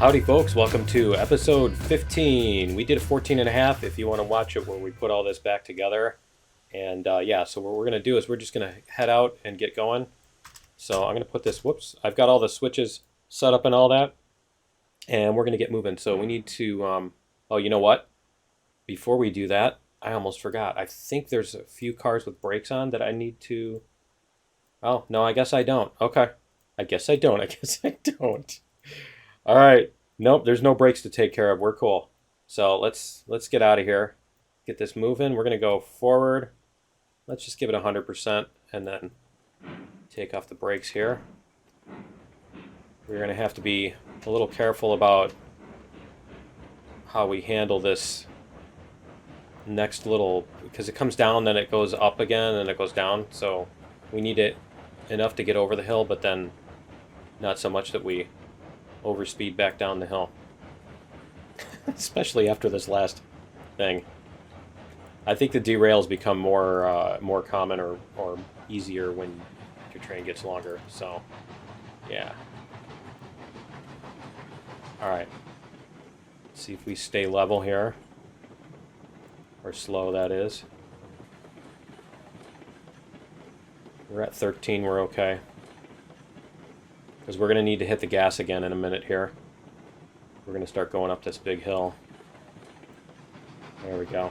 Howdy folks, welcome to episode 15. We did a 14 and a half if you want to watch it where we put all this back together. And yeah, so what we're going to do is we're just going to head out and get going. So I'm going to put this, whoops, I've got all the switches set up and all that. And we're going to get moving. So we need to, oh, you know what? Before we do that, I almost forgot. I think there's a few cars with brakes on that I need to, oh, no, I guess I don't. Okay. I guess I don't. All right. Nope, there's no brakes to take care of. We're cool. So let's get out of here. Get this moving. We're going to go forward. Let's just give it 100% and then take off the brakes here. We're going to have to be a little careful about how we handle this next little, because it comes down, then it goes up again, and it goes down. So we need it enough to get over the hill, but then not so much that we overspeed back down the hill. Especially after this last thing. I think the derails become more common or easier when your train gets longer. So, yeah. Alright. See if we stay level here. Or slow, that is. We're at 13, we're okay. Because we're going to need to hit the gas again in a minute here. We're going to start going up this big hill. There we go.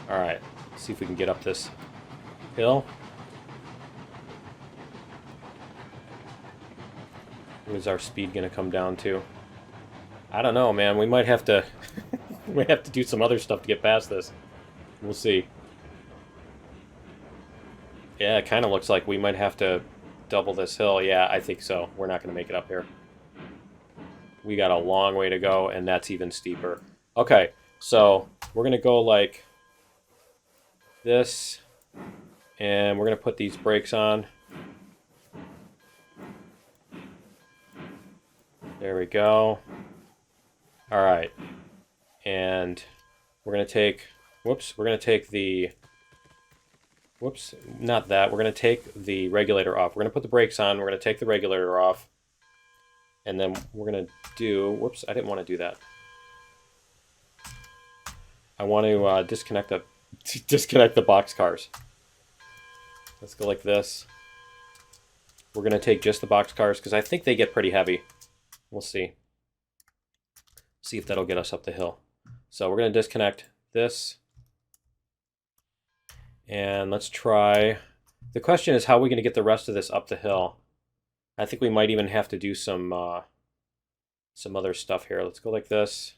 Alright, see if we can get up this hill. What is our speed going to come down to? I don't know, man. We might have to we might have to do some other stuff to get past this. We'll see. Yeah, it kind of looks like we might have to double this hill. Yeah, I think so. We're not going to make it up here. We got a long way to go, and that's even steeper. Okay, so we're going to go like this, and we're going to put these brakes on. There we go. All right, and we're going to take, whoops, we're going to take the, whoops, not that. We're going to take the regulator off. We're going to put the brakes on. We're going to take the regulator off. And then we're going to do, whoops, I didn't want to do that. I want to disconnect the box cars. Let's go like this. We're going to take just the box cars because I think they get pretty heavy. We'll see. See if that'll get us up the hill. So we're going to disconnect this. And let's try. The question is, how are we going to get the rest of this up the hill? I think we might even have to do some other stuff here. Let's go like this.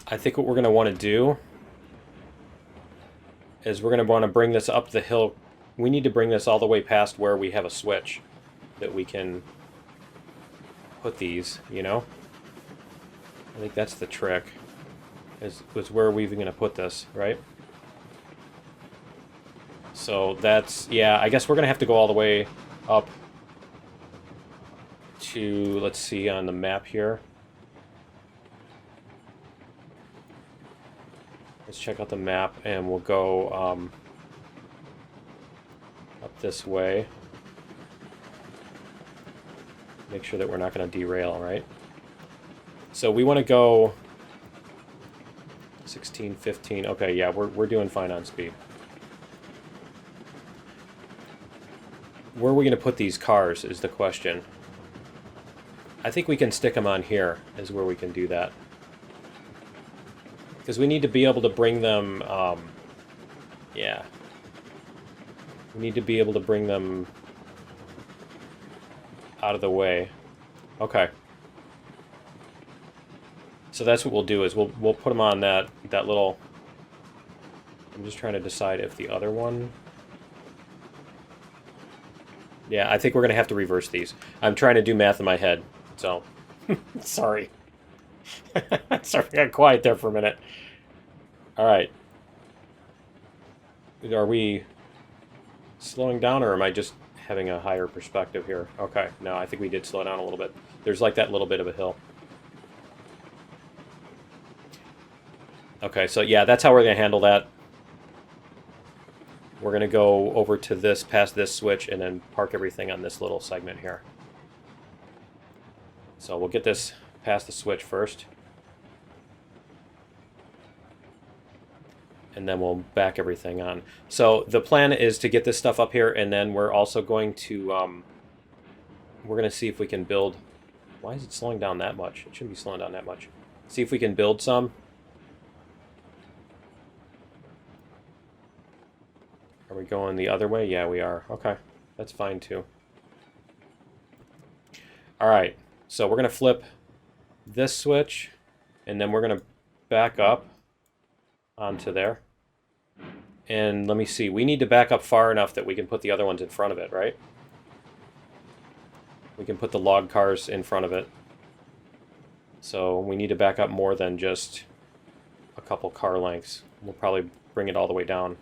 I think what we're going to want to do is we're going to want to bring this up the hill. We need to bring this all the way past where we have a switch that we can put these, you know? I think that's the trick. Is where are we even going to put this, right? So that's, yeah, I guess we're going to have to go all the way up to, let's see on the map here. Let's check out the map and we'll go up this way. Make sure that we're not going to derail, right? So we want to go 16, 15. Okay, yeah, we're doing fine on speed. Where are we going to put these cars is the question. I think we can stick them on here is where we can do that. Because we need to be able to bring them, yeah. We need to be able to bring them out of the way. Okay. So that's what we'll do is we'll put them on that little. I'm just trying to decide if the other one. Yeah, I think we're gonna have to reverse these. I'm trying to do math in my head, so sorry. Sorry, I got quiet there for a minute. All right. Are we slowing down, or am I just having a higher perspective here? Okay, no, I think we did slow down a little bit. There's like that little bit of a hill. Okay, so yeah, that's how we're going to handle that. we're going to go over to this, past this switch, and then park everything on this little segment here. So we'll get this past the switch first. And then we'll back everything on. So the plan is to get this stuff up here, and then we're also going to, we're going to see if we can build. Why is it slowing down that much? It shouldn't be slowing down that much. See if we can build some. Are we going the other way? Yeah, we are. Okay, that's fine too. All right, so we're going to flip this switch, and then we're going to back up onto there. And let me see, we need to back up far enough that we can put the other ones in front of it, right? We can put the log cars in front of it. So we need to back up more than just a couple car lengths. We'll probably bring it all the way down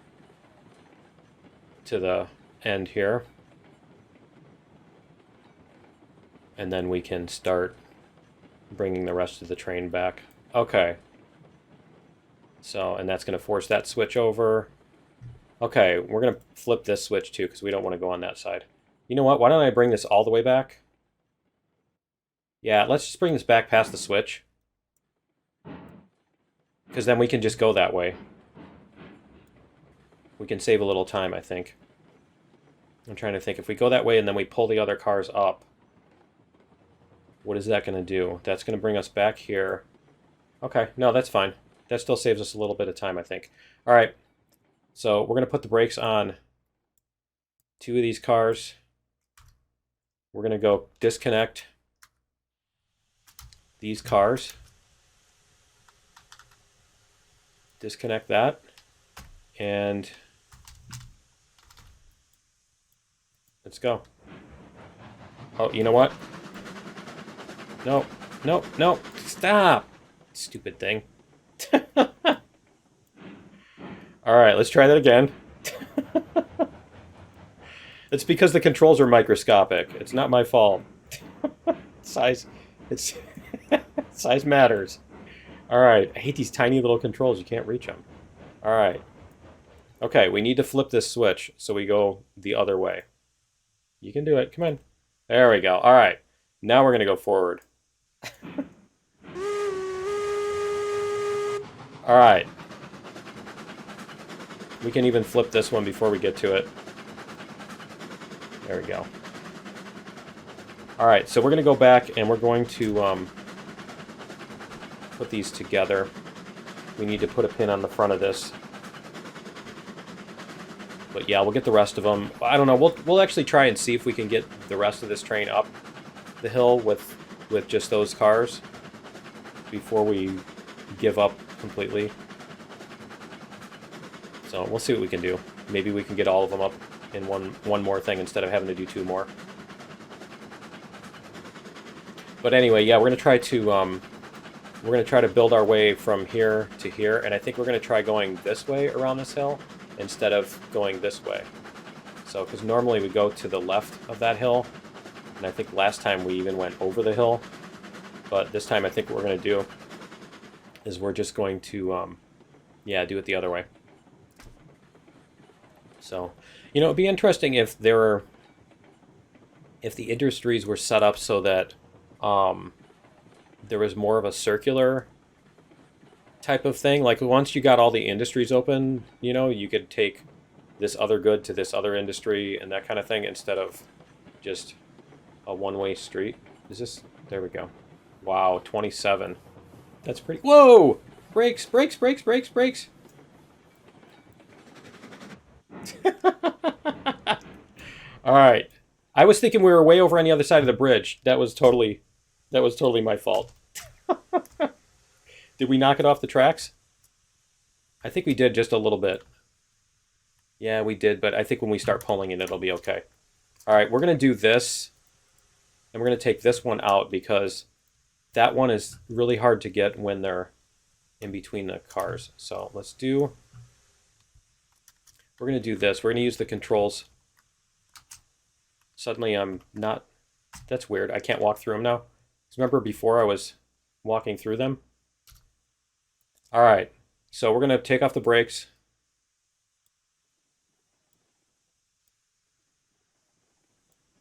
to the end here. And then we can start bringing the rest of the train back. Okay. So, and that's going to force that switch over. Okay, we're going to flip this switch too, because we don't want to go on that side. You know what? Why don't I bring this all the way back? Yeah, let's just bring this back past the switch. Because then we can just go that way. We can save a little time, I think. I'm trying to think. If we go that way and then we pull the other cars up, what is that going to do? That's going to bring us back here. Okay, no, that's fine. That still saves us a little bit of time, I think. All right, so we're going to put the brakes on 2 of these cars. We're going to go disconnect these cars. Disconnect that. And let's go. Oh, you know what? No, no, no. Stop. Stupid thing. All right, let's try that again. It's because the controls are microscopic. It's not my fault. Size, it's size matters. All right, I hate these tiny little controls. You can't reach them. All right. Okay, we need to flip this switch so we go the other way. You can do it. Come on. There we go. All right. Now we're going to go forward. All right. We can even flip this one before we get to it. There we go. All right, so we're going to go back and we're going to put these together. We need to put a pin on the front of this. But yeah, we'll get the rest of them. I don't know. We'll actually try and see if we can get the rest of this train up the hill with just those cars before we give up completely. So we'll see what we can do. Maybe we can get all of them up in one more thing instead of having to do 2 more. But anyway, yeah, we're gonna try to build our way from here to here, and I think we're gonna try going this way around this hill instead of going this way. So, because normally we go to the left of that hill, and I think last time we even went over the hill, but this time I think what we're going to do is we're just going to, yeah, do it the other way. So, you know, it'd be interesting if the industries were set up so that there was more of a circular type of thing. Like once you got all the industries open, you know, you could take this other good to this other industry and that kind of thing instead of just a one-way street. Is this? There we go. Wow, 27. That's pretty. Whoa! Brakes, brakes, brakes, brakes, brakes. All right. I was thinking we were way over on the other side of the bridge. That was totally my fault. Did we knock it off the tracks? I think we did just a little bit. Yeah, we did, but I think when we start pulling it, it'll be okay. All right, we're going to do this, and we're going to take this one out because that one is really hard to get when they're in between the cars. So we're going to do this. We're going to use the controls. Suddenly I'm not, that's weird. I can't walk through them now. Remember before I was walking through them? All right, so we're going to take off the brakes.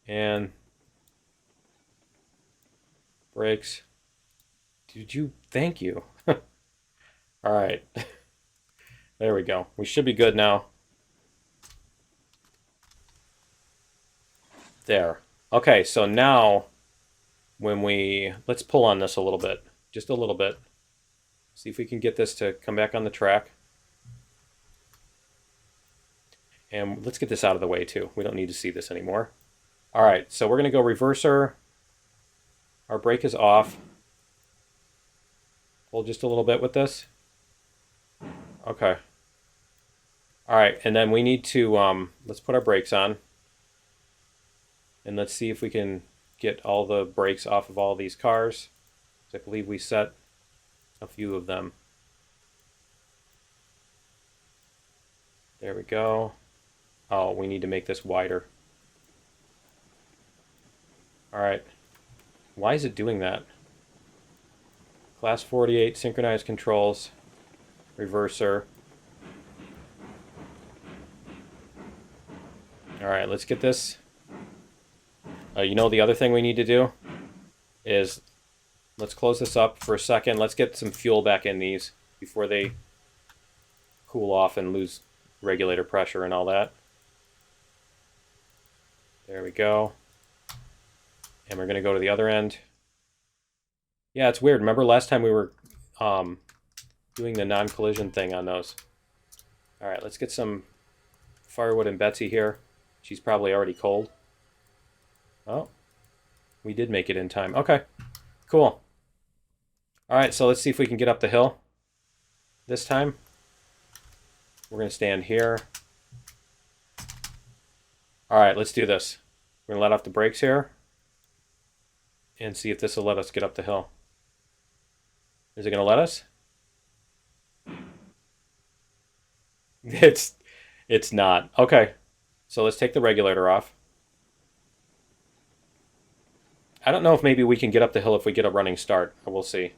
And brakes. Thank you. All right. There we go. We should be good now. There. Okay, so now let's pull on this a little bit. Just a little bit. See if we can get this to come back on the track. And let's get this out of the way too. We don't need to see this anymore. All right, so we're going to go reverser. Our brake is off. Pull just a little bit with this. Okay. All right, and then we need to, let's put our brakes on. And let's see if we can get all the brakes off of all these cars. I believe we set a few of them. There we go. Oh, we need to make this wider. All right. Why is it doing that? Class 48, synchronized controls, reverser. All right, let's get this. You know, the other thing we need to do is, let's close this up for a second. Let's get some fuel back in these before they cool off and lose regulator pressure and all that. There we go. And we're going to go to the other end. Yeah, it's weird. Remember last time we were doing the non-collision thing on those. All right, let's get some firewood and Betsy here. She's probably already cold. Oh, we did make it in time. Okay, cool. All right, so let's see if we can get up the hill this time. We're going to stand here. All right, let's do this. We're going to let off the brakes here and see if this will let us get up the hill. Is it going to let us? It's not. Okay, so let's take the regulator off. I don't know if maybe we can get up the hill if we get a running start. We'll see.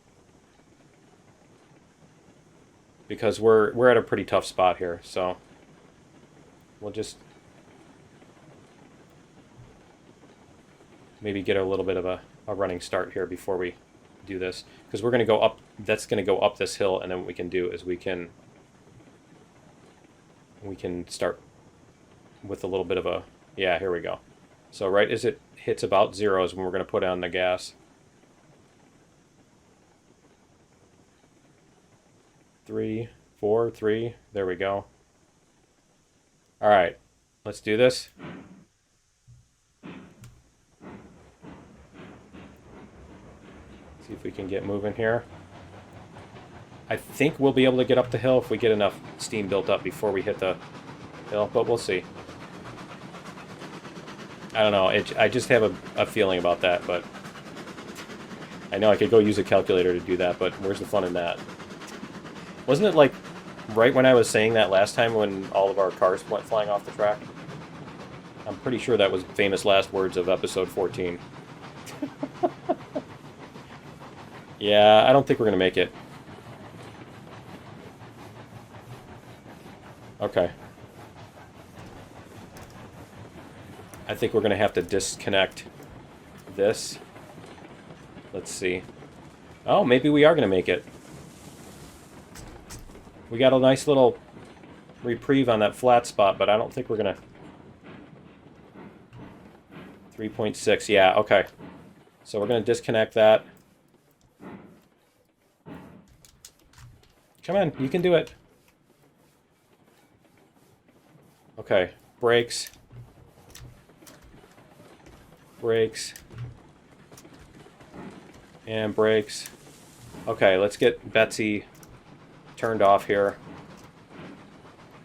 Because we're at a pretty tough spot here, so we'll just maybe get a little bit of a running start here before we do this. Because we're going to go up, that's going to go up this hill, and then what we can do is we can start with a little bit of a, yeah, here we go. So right as it hits about 0 is when we're going to put on the gas. 3, 4, 3, there we go. All right, let's do this. See if we can get moving here. I think we'll be able to get up the hill if we get enough steam built up before we hit the hill, but we'll see. I don't know, I just have a feeling about that, but I know I could go use a calculator to do that, but where's the fun in that? Wasn't it like right when I was saying that last time when all of our cars went flying off the track? I'm pretty sure that was famous last words of episode 14. Yeah, I don't think we're going to make it. Okay. I think we're going to have to disconnect this. Let's see. Oh, maybe we are going to make it. We got a nice little reprieve on that flat spot, but I don't think we're going to... 3.6, yeah, okay. So we're going to disconnect that. Come on, you can do it. Okay, brakes. Brakes. And brakes. Okay, let's get Betsy turned off here.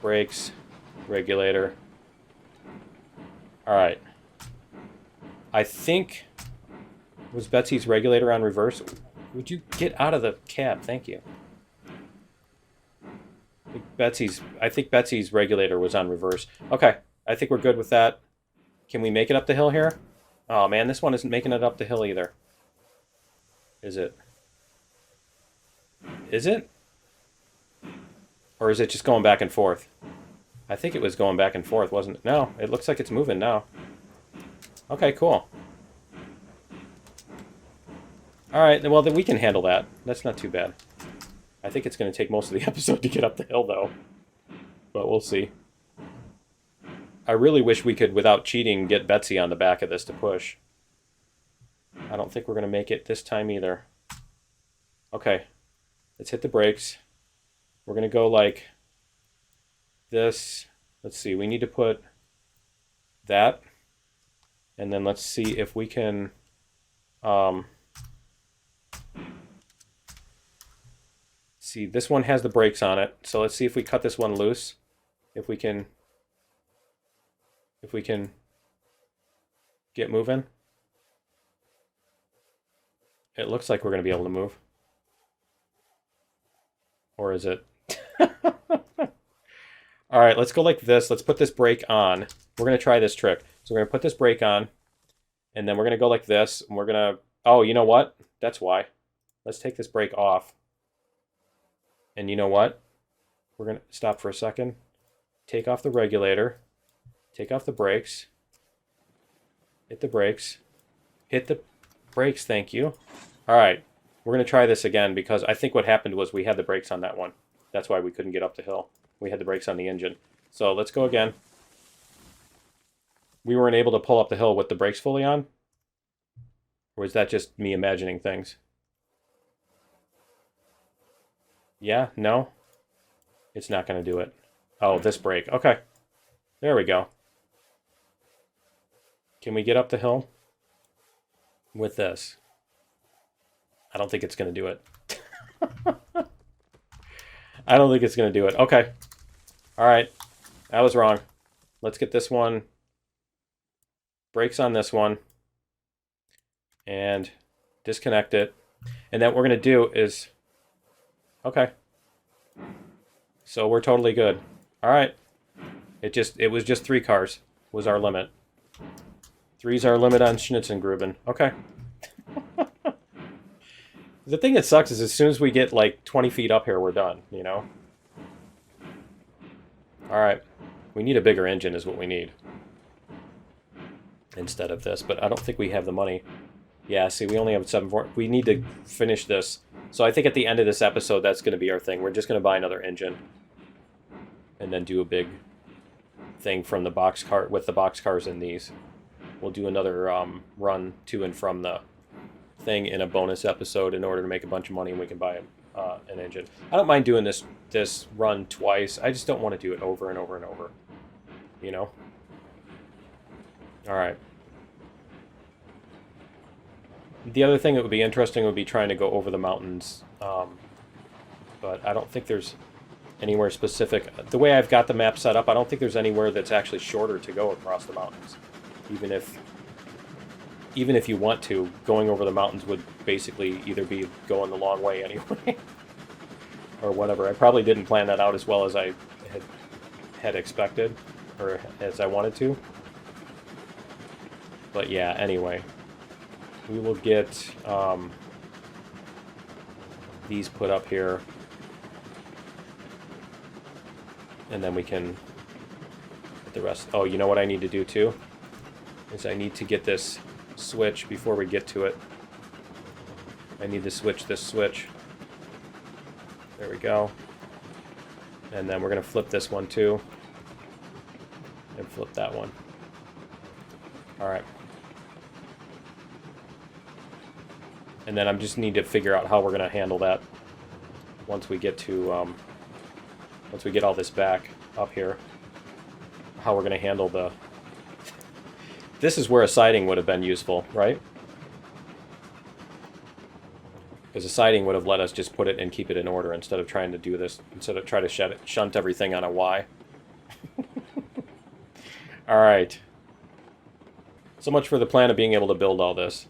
Brakes. Regulator. Alright. I think... Was Betsy's regulator on reverse? Would you get out of the cab? Thank you. I think Betsy's regulator was on reverse. Okay, I think we're good with that. Can we make it up the hill here? Oh man, this one isn't making it up the hill either. Is it? Is it? Or is it just going back and forth? I think it was going back and forth, wasn't it? No, it looks like it's moving now. Okay, cool. All right, well, then we can handle that. That's not too bad. I think it's going to take most of the episode to get up the hill, though. But we'll see. I really wish we could, without cheating, get Betsy on the back of this to push. I don't think we're going to make it this time either. Okay, let's hit the brakes. We're going to go like this. Let's see, we need to put that. And then let's see if we can... see, this one has the brakes on it. So let's see if we cut this one loose. If we can get moving. It looks like we're going to be able to move. Or is it? All right, let's go like this. Let's put this brake on. We're going to try this trick. So we're going to put this brake on, and then we're going to go like this, and we're going to... Oh, you know what? That's why. Let's take this brake off. And you know what? We're going to stop for a second. Take off the regulator. Take off the brakes. Hit the brakes. Hit the brakes, thank you. All right, we're going to try this again because I think what happened was we had the brakes on that one. That's why we couldn't get up the hill. We had the brakes on the engine. So let's go again. We weren't able to pull up the hill with the brakes fully on? Or is that just me imagining things? Yeah? No? It's not going to do it. Oh, this brake. Okay. There we go. Can we get up the hill with this? I don't think it's going to do it. I don't think it's going to do it. Okay. All right. I was wrong. Let's get this one. Brakes on this one. And disconnect it. And then what we're going to do is... Okay. So we're totally good. All right. It was just 3 cars was our limit. 3's our limit on Schnitzengruben. Okay. The thing that sucks is as soon as we get like 20 feet up here, we're done, you know? All right. We need a bigger engine is what we need. Instead of this, but I don't think we have the money. Yeah, see, we only have 7.4. We need to finish this. So I think at the end of this episode, that's going to be our thing. We're just going to buy another engine. And then do a big thing from the box car with the box cars in these. We'll do another run to and from the thing in a bonus episode in order to make a bunch of money, and we can buy an engine. I don't mind doing this run twice. I just don't want to do it over and over and over. You know? All right. The other thing that would be interesting would be trying to go over the mountains, but I don't think there's anywhere specific. The way I've got the map set up, I don't think there's anywhere that's actually shorter to go across the mountains. Even if you want to, going over the mountains would basically either be going the long way anyway, or whatever. I probably didn't plan that out as well as I had expected, or as I wanted to. But yeah, anyway. We will get these put up here. And then we can get the rest. Oh, you know what I need to do too? Is I need to get this switch before we get to it. I need to switch this switch. There we go. And then we're going to flip this one too. And flip that one. Alright. And then I just need to figure out how we're going to handle that once we get to, once we get all this back up here. How we're going to handle the... This is where a siding would have been useful, right? Because a siding would have let us just put it and keep it in order instead of trying to do this, instead of try to shunt everything on a Y. Alright. So much for the plan of being able to build all this.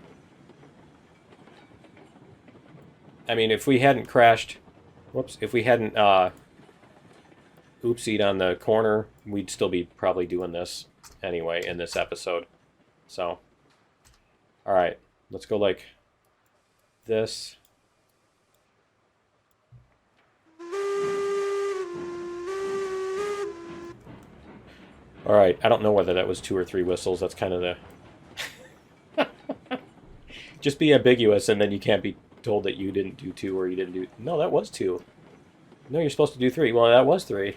I mean, if we hadn't crashed... Whoops. If we hadn't oopsied on the corner, we'd still be probably doing this anyway in this episode. So, alright. Let's go like this. Alright, I don't know whether that was 2 or 3 whistles. That's kind of the Just be ambiguous, and then you can't be told that you didn't do 2 or you didn't do... No, that was 2. No, you're supposed to do 3. Well, that was 3.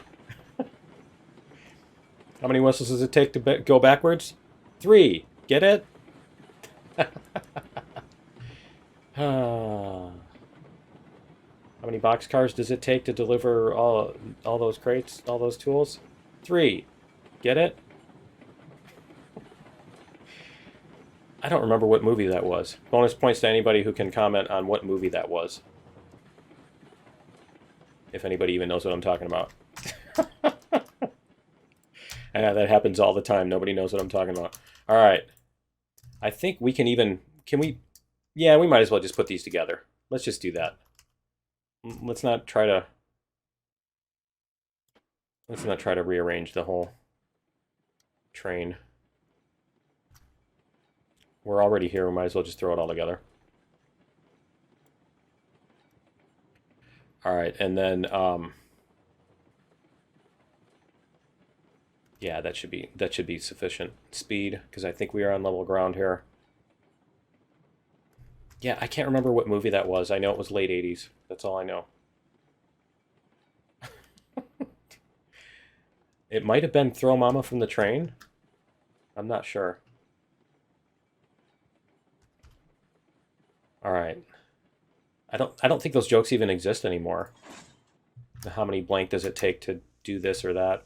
How many whistles does it take to go backwards? 3. Get it? How many boxcars does it take to deliver all those crates, all those tools? 3. Get it? I don't remember what movie that was. Bonus points to anybody who can comment on what movie that was. If anybody even knows what I'm talking about. That happens all the time. Nobody knows what I'm talking about. All right. I think we can even... Can we... Yeah, we might as well just put these together. Let's just do that. Let's not try to rearrange the whole train. We're already here. We might as well just throw it all together. All right, and then yeah, that should be sufficient speed because I think we are on level ground here. Yeah, I can't remember what movie that was. I know it was late 80s. That's all I know. It might have been Throw Mama from the Train. I'm not sure. All right. I don't think those jokes even exist anymore. How many blank does it take to do this or that?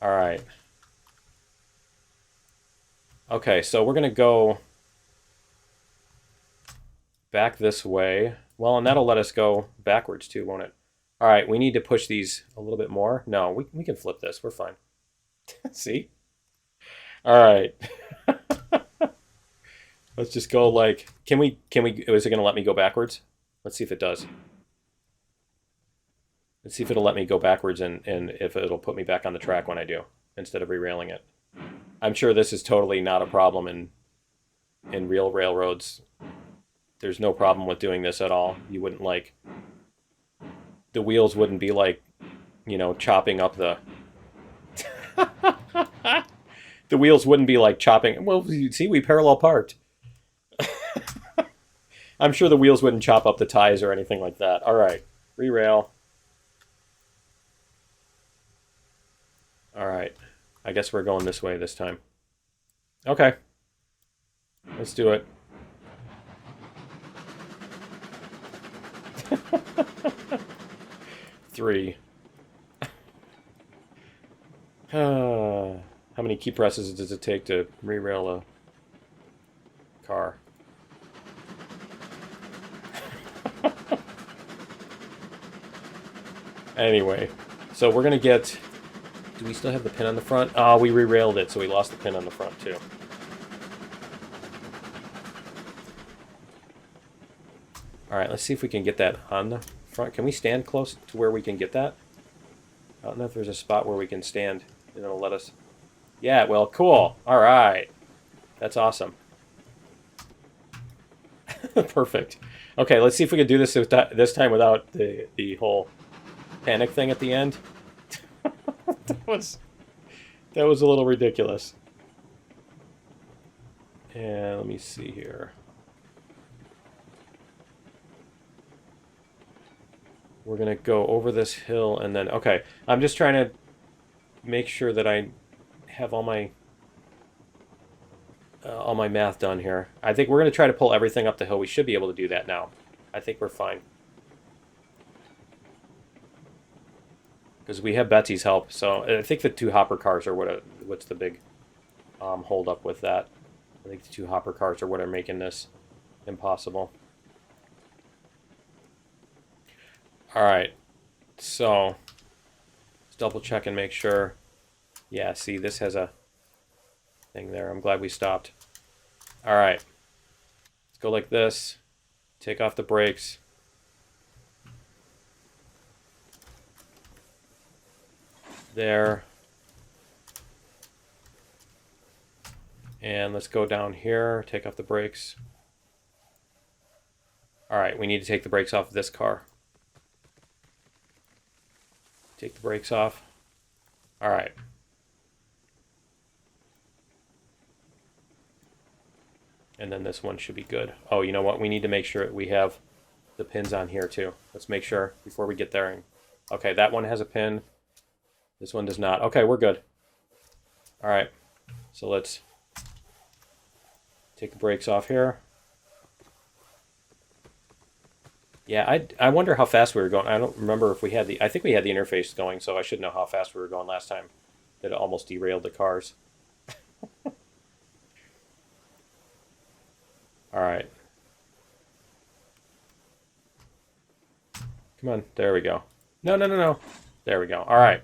All right. Okay, so we're going to go back this way. Well, and that'll let us go backwards too, won't it? All right, we need to push these a little bit more. No, we can flip this. We're fine. See? All right. Let's just go like, can we, is it going to let me go backwards? Let's see if it does. Let's see if it'll let me go backwards and if it'll put me back on the track when I do, instead of rerailing it. I'm sure this is totally not a problem in real railroads. There's no problem with doing this at all. You wouldn't like, the wheels wouldn't be like, you know, chopping up the... The wheels wouldn't be like chopping... Well, you see, we parallel parked. I'm sure the wheels wouldn't chop up the ties or anything like that. All right, re-rail. All right, I guess we're going this way this time. Okay, let's do it. Three. How many key presses does it take to re-rail a car? Anyway, so we're going to get... Do we still have the pin on the front? Oh, we re-railed it, so we lost the pin on the front, too. Alright, let's see if we can get that on the front. Can we stand close to where we can get that? I don't know if there's a spot where we can stand and it'll let us... Yeah, well, cool. Alright. That's awesome. Perfect. Okay, let's see if we can do this this time without the whole panic thing at the end. that was a little ridiculous. And let me see here. We're going to go over this hill and then... Okay, I'm just trying to make sure that I have all my math done here. I think we're going to try to pull everything up the hill. We should be able to do that now. I think we're fine. Because we have Betsy's help. So I think the 2 hopper cars are what's the big hold up with that. I think the 2 hopper cars are what are making this impossible. Alright, so let's double check and make sure. Yeah, see, this has a thing there. I'm glad we stopped. Alright, let's go like this. Take off the brakes. There. And let's go down here, take off the brakes. Alright, we need to take the brakes off of this car. Take the brakes off. All right. And then this one should be good. Oh, you know what? We need to make sure we have the pins on here too. Let's make sure before we get there. Okay, that one has a pin. This one does not. Okay, we're good. All right, so let's take the brakes off here. Yeah, I wonder how fast we were going. I don't remember if we had I think we had the interface going, so I should know how fast we were going last time. That it almost derailed the cars. All right. Come on, there we go. No, no, no, no. There we go. All right.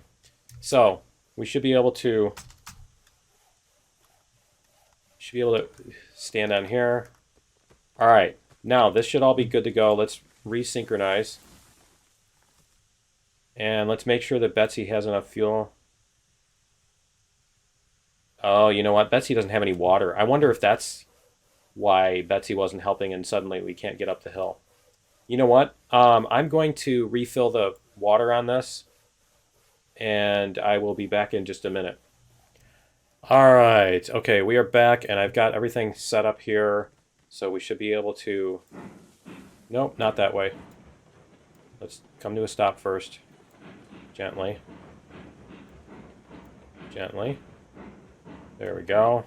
So we should be able to stand on here. All right. Now this should all be good to go. Let's resynchronize. And let's make sure that Betsy has enough fuel. Oh, you know what? Betsy doesn't have any water. I wonder if that's why Betsy wasn't helping and suddenly we can't get up the hill. You know what? I'm going to refill the water on this, and I will be back in just a minute. All right. Okay, we are back, and I've got everything set up here, so we should be able to... Nope, not that way. Let's come to a stop first. Gently. Gently. There we go.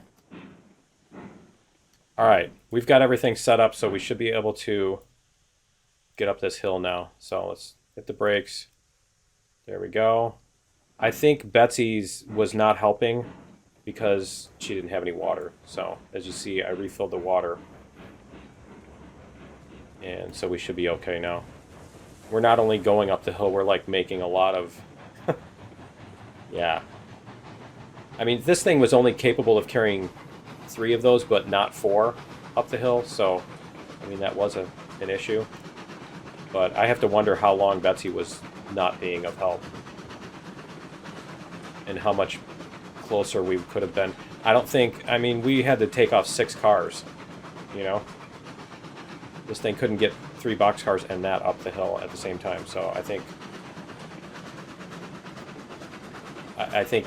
All right, we've got everything set up, so we should be able to get up this hill now. So let's hit the brakes. There we go. I think Betsy's was not helping because she didn't have any water. So as you see, I refilled the water. And so we should be okay now. We're not only going up the hill, we're like making a lot of... Yeah. I mean, this thing was only capable of carrying 3 of those, but not 4 up the hill. So, I mean, that was an issue. But I have to wonder how long Betsy was not being of help. And how much closer we could have been. I don't think... I mean, we had to take off 6 cars. You know? This thing couldn't get 3 boxcars and that up the hill at the same time. So I think... I think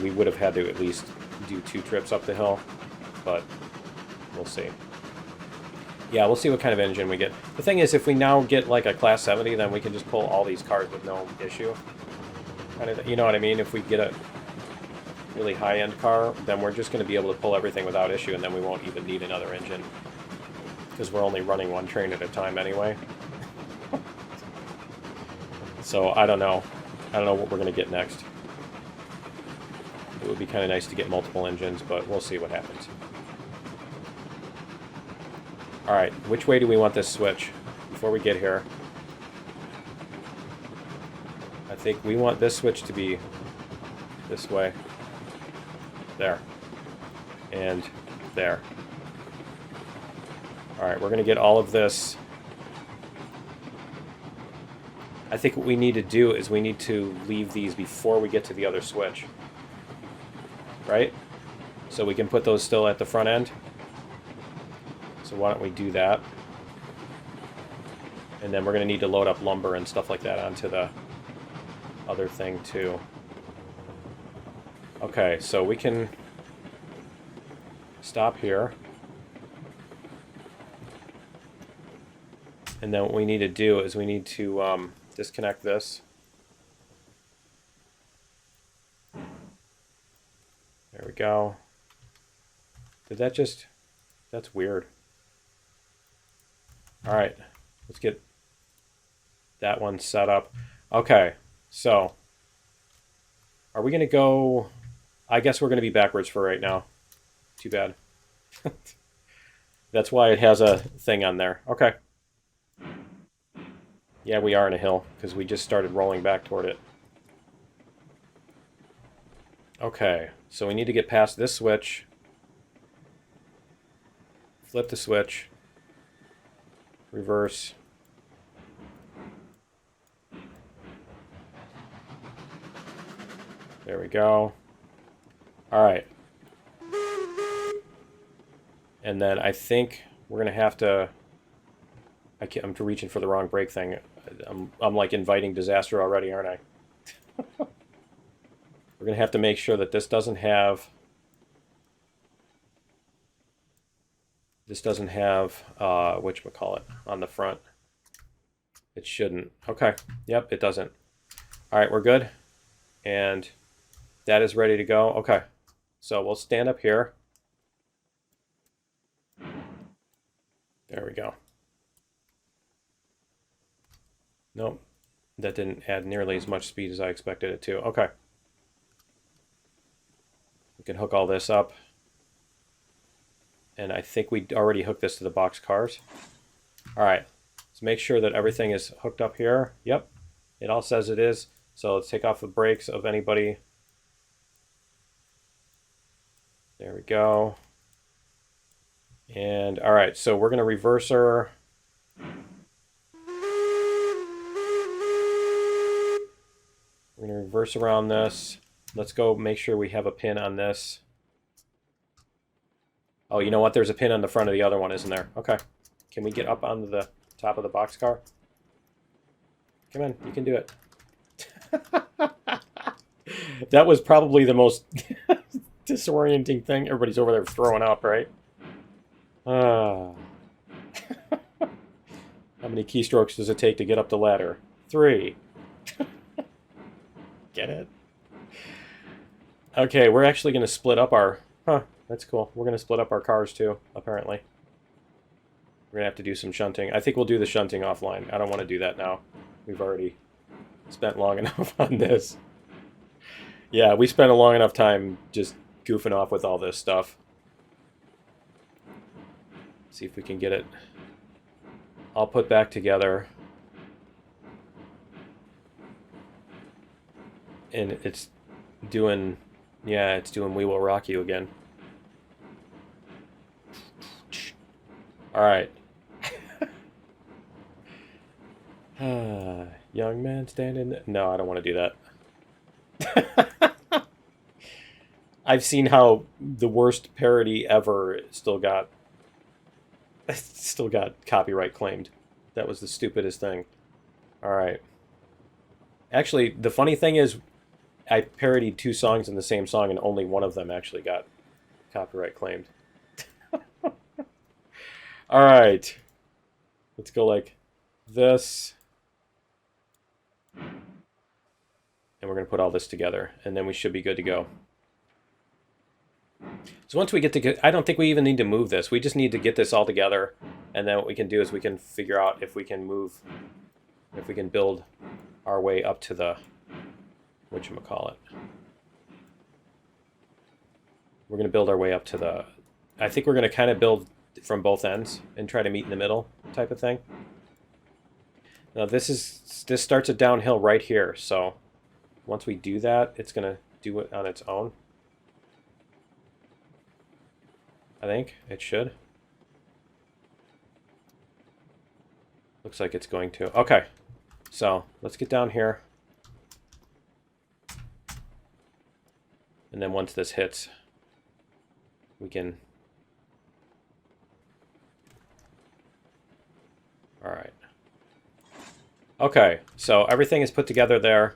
we would have had to at least do 2 trips up the hill. But we'll see. Yeah, we'll see what kind of engine we get. The thing is, if we now get like a Class 70, then we can just pull all these cars with no issue. Kind of, you know what I mean? If we get a really high-end car, then we're just going to be able to pull everything without issue, and then we won't even need another engine. Because we're only running 1 train at a time anyway. So, I don't know. I don't know what we're going to get next. It would be kind of nice to get multiple engines, but we'll see what happens. Alright, which way do we want this switch before we get here? I think we want this switch to be this way. There. And there. Alright, we're going to get all of this. I think what we need to do is we need to leave these before we get to the other switch. Right? So we can put those still at the front end. So why don't we do that? And then we're going to need to load up lumber and stuff like that onto the other thing too. Okay, so we can stop here. And then what we need to do is we need to disconnect this. There we go. Did that just... That's weird. Alright, let's get that one set up. Okay, so are we going to go... I guess we're going to be backwards for right now. Too bad. That's why it has a thing on there. Okay. Yeah, we are in a hill, because we just started rolling back toward it. Okay, so we need to get past this switch. Flip the switch. Reverse. There we go. Alright. And then I think we're going to have to... I'm reaching for the wrong brake thing. I'm like inviting disaster already, aren't I? We're going to have to make sure that this doesn't have... This doesn't have whatchamacallit on the front. It shouldn't. Okay. Yep, it doesn't. All right, we're good. And that is ready to go. Okay. So we'll stand up here. There we go. Nope. That didn't add nearly as much speed as I expected it to. Okay. We can hook all this up. And I think we already hooked this to the box cars. All right. Let's make sure that everything is hooked up here. Yep. It all says it is. So let's take off the brakes of anybody. There we go. And all right, so we're going to reverse her. We're going to reverse around this. Let's go make sure we have a pin on this. Oh, you know what? There's a pin on the front of the other one, isn't there? Okay. Can we get up onto the top of the boxcar? Come on, you can do it. That was probably the most disorienting thing. Everybody's over there throwing up, right? How many keystrokes does it take to get up the ladder? 3. Get it? Okay, we're actually going to split up our... Huh, that's cool. We're going to split up our cars too, apparently. We're going to have to do some shunting. I think we'll do the shunting offline. I don't want to do that now. We've already spent long enough on this. Yeah, we spent a long enough time just goofing off with all this stuff. See if we can get it all put back together. And it's doing, yeah, it's doing We Will Rock You again. All right. Young man standing. No, I don't want to do that. I've seen how the worst parody ever still got copyright claimed. That was the stupidest thing. All right. Actually, the funny thing is, I parodied 2 songs in the same song, and only one of them actually got copyright claimed. All right. Let's go like this. And we're going to put all this together, and then we should be good to go. So once we get to I don't think we even need to move this. We just need to get this all together, and then what we can do is we can figure out if we can build our way up to the whatchamacallit. We're going to build our way up to the... I think we're going to kind of build from both ends and try to meet in the middle type of thing. Now this starts a downhill right here, so once we do that, it's going to do it on its own. I think it should. Looks like it's going to. Okay, so let's get down here. And then once this hits, we can... All right. Okay, so everything is put together there.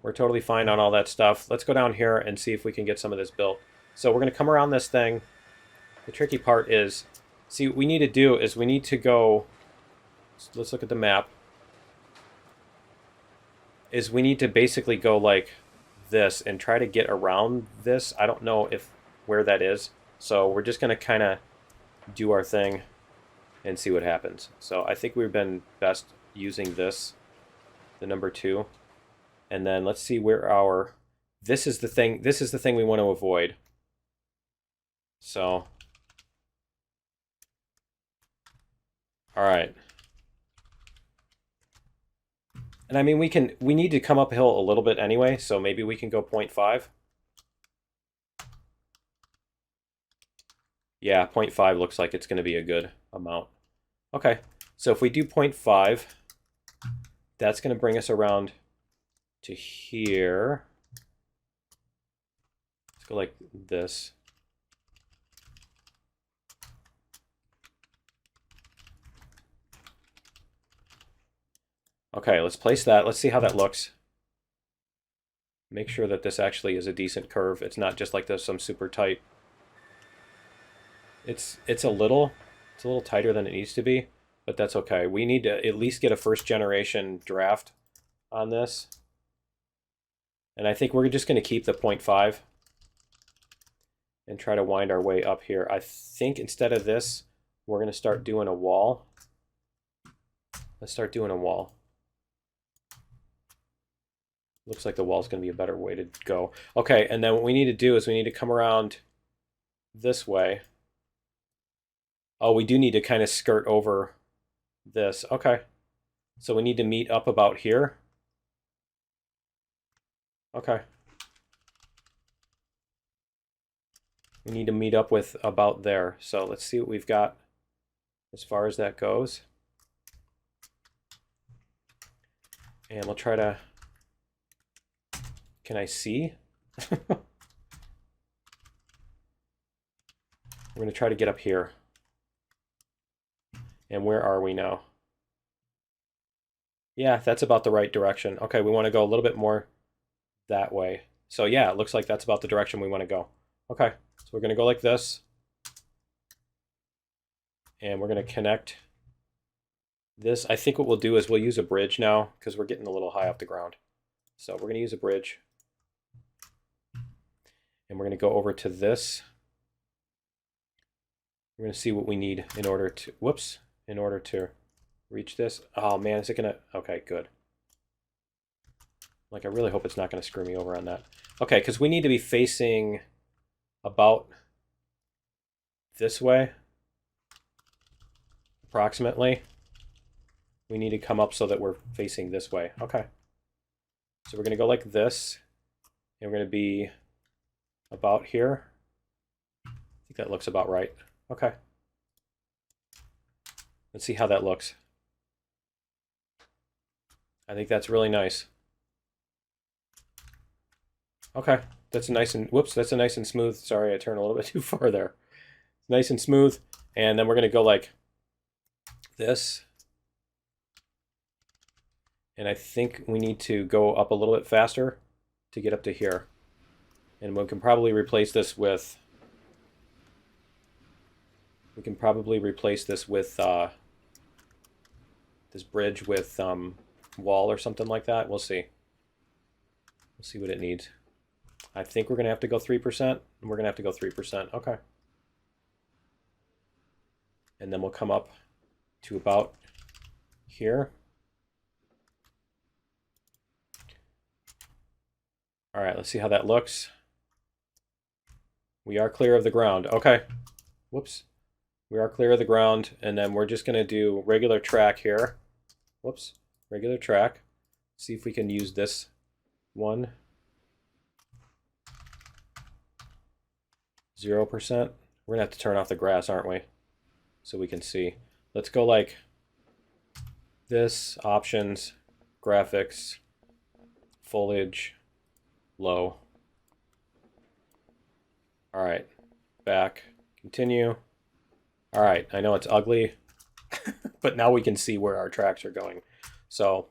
We're totally fine on all that stuff. Let's go down here and see if we can get some of this built. So we're going to come around this thing. The tricky part is, see, what we need to do is we need to go, let's look at the map, is we need to basically go like this and try to get around this. I don't know where that is. So we're just going to kind of do our thing and see what happens. So I think we've been best using this, the number 2. And then let's see where our, this is the thing we want to avoid. So, all right. And I mean, we need to come uphill a little bit anyway, so maybe we can go 0.5. Yeah, 0.5 looks like it's going to be a good amount. Okay, so if we do 0.5, that's going to bring us around to here. Let's go like this. Okay, let's place that. Let's see how that looks. Make sure that this actually is a decent curve. It's not just like this, some super tight It's a little tighter than it needs to be, but that's okay. We need to at least get a first generation draft on this. And I think we're just going to keep the 0.5 and try to wind our way up here. I think instead of this, we're going to start doing a wall. Let's start doing a wall. Looks like the wall is going to be a better way to go. Okay, and then what we need to do is we need to come around this way. Oh, we do need to kind of skirt over this. Okay. So we need to meet up about here. Okay. We need to meet up with about there. So let's see what we've got as far as that goes. And we'll try to... Can I see? We're going to try to get up here. And where are we now? Yeah, that's about the right direction. Okay, we want to go a little bit more that way. So yeah, it looks like that's about the direction we want to go. Okay, so we're going to go like this. And we're going to connect this. I think what we'll do is we'll use a bridge now because we're getting a little high off the ground. So we're going to use a bridge. And we're going to go over to this. We're going to see what we need in order to, whoops, in order to reach this. Oh man, is it going to, okay, good. Like, I really hope it's not going to screw me over on that. Okay, because we need to be facing about this way, approximately. We need to come up so that we're facing this way. Okay. So we're going to go like this, and we're going to be about here. I think that looks about right. Okay. Let's see how that looks. I think that's really nice. Okay, that's nice and, whoops, that's a nice and smooth. Sorry, I turned a little bit too far there. Nice and smooth. And then we're going to go like this. And I think we need to go up a little bit faster to get up to here. And we can probably replace this with, this bridge with wall or something like that. We'll see. We'll see what it needs. I think we're going to have to go 3%. And we're going to have to go 3%. Okay. And then we'll come up to about here. All right, let's see how that looks. We are clear of the ground. Okay. Whoops. We are clear of the ground, and then we're just going to do regular track here. Whoops. Regular track. See if we can use this one. 0%. We're going to have to turn off the grass, aren't we? So we can see. Let's go like this, options, graphics, foliage, low. All right, back, continue. All right, I know it's ugly, but now we can see where our tracks are going. So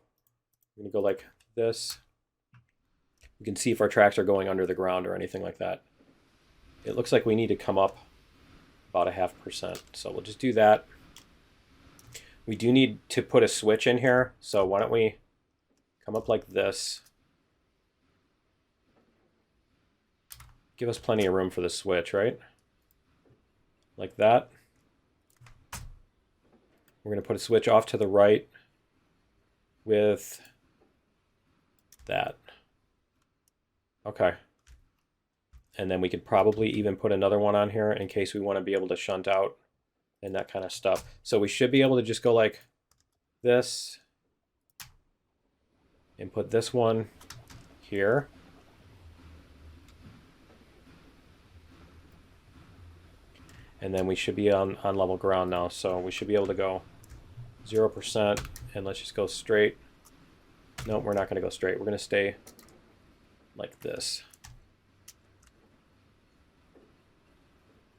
I'm going to go like this. We can see if our tracks are going under the ground or anything like that. It looks like we need to come up about 0.5%. So we'll just do that. We do need to put a switch in here. So why don't we come up like this. Give us plenty of room for the switch, right? Like that. We're going to put a switch off to the right with that. Okay. And then we could probably even put another one on here in case we want to be able to shunt out and that kind of stuff. So we should be able to just go like this and put this one here. And then we should be on level ground now. So we should be able to go 0%, and let's just go straight. No, we're not going to go straight. We're going to stay like this.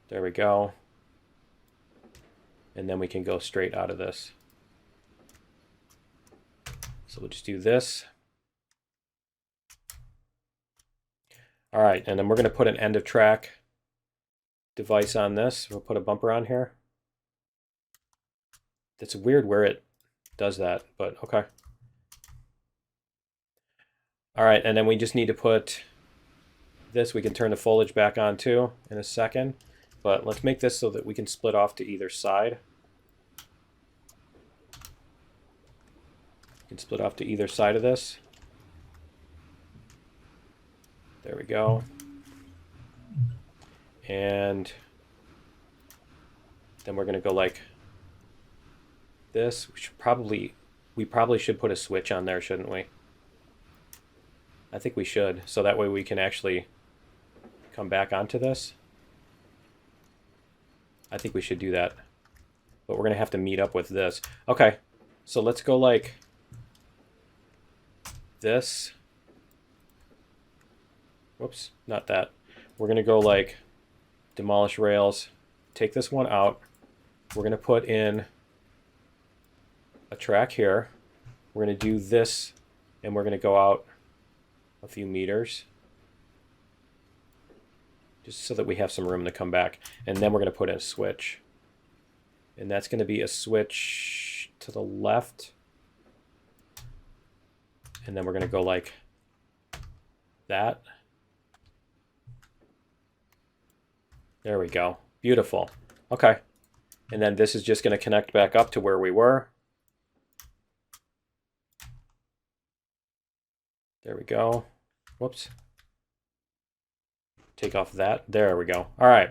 There we go. And then we can go straight out of this. So we'll just do this. All right, and then we're going to put an end of track device on this. We'll put a bumper on here. It's weird where it does that, but okay. All right, and then we just need to put this. We can turn the foliage back on too in a second, but let's make this so that we can split off to either side. You can split off to either side of this. There we go. And then we're going to go like this. We probably should put a switch on there, shouldn't we? I think we should, so that way we can actually come back onto this. I think we should do that. But we're going to have to meet up with this. Okay, so let's go like this. Whoops, not that. We're going to go like demolish rails, take this one out. We're going to put in a track here. We're going to do this, and we're going to go out a few meters just so that we have some room to come back. And then we're going to put in a switch. And that's going to be a switch to the left. And then we're going to go like that. There we go. Beautiful. Okay. And then this is just going to connect back up to where we were. There we go. Whoops. Take off that. There we go. All right.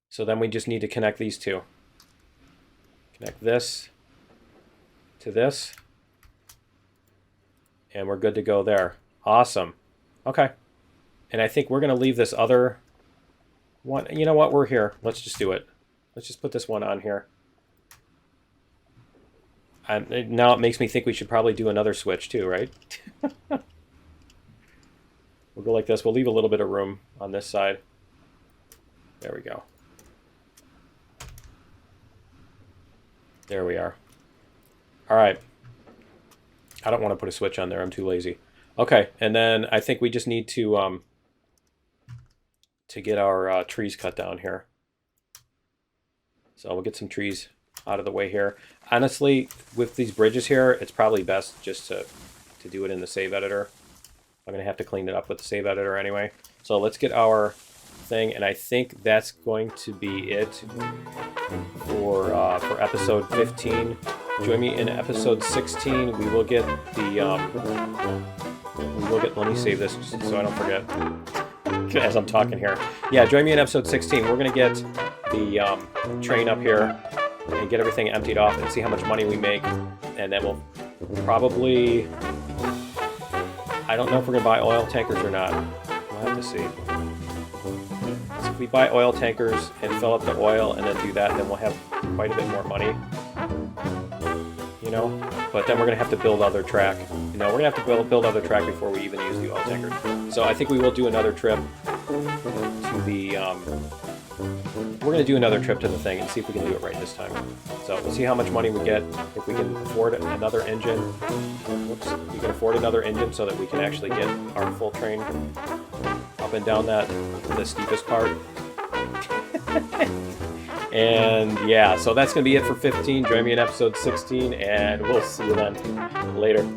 So then we just need to connect these two. Connect this to this. And we're good to go there. Awesome. Okay. And I think we're going to leave this other one. You know what? We're here. Let's just do it. Let's just put this one on here. And now it makes me think we should probably do another switch too, right? We'll go like this. We'll leave a little bit of room on this side. There we go. There we are. All right. I don't want to put a switch on there. I'm too lazy. Okay, and then I think we just need to get our trees cut down here. So we'll get some trees out of the way here. Honestly, with these bridges here, it's probably best just to do it in the save editor. I'm going to have to clean it up with the save editor anyway. So let's get our thing, and I think that's going to be it for episode 15. Join me in episode 16. We will get the let me save this just so I don't forget as I'm talking here. Yeah, join me in episode 16. We're going to get the train up here and get everything emptied off and see how much money we make, and then we'll probably, I don't know if we're going to buy oil tankers or not. We'll have to see. So if we buy oil tankers and fill up the oil and then do that, then we'll have quite a bit more money. You know, but then we're going to have to build other track. You know, we're going to have to build other track before we even use the oil tankers. So I think we will do another trip to the, we're going to do another trip to the thing and see if we can do it right this time. So we'll see how much money we get, if we can afford another engine. Whoops, we can afford another engine so that we can actually get our full train up and down the steepest part. And yeah, so that's going to be it for 15. Join me in episode 16, and we'll see you then. Later.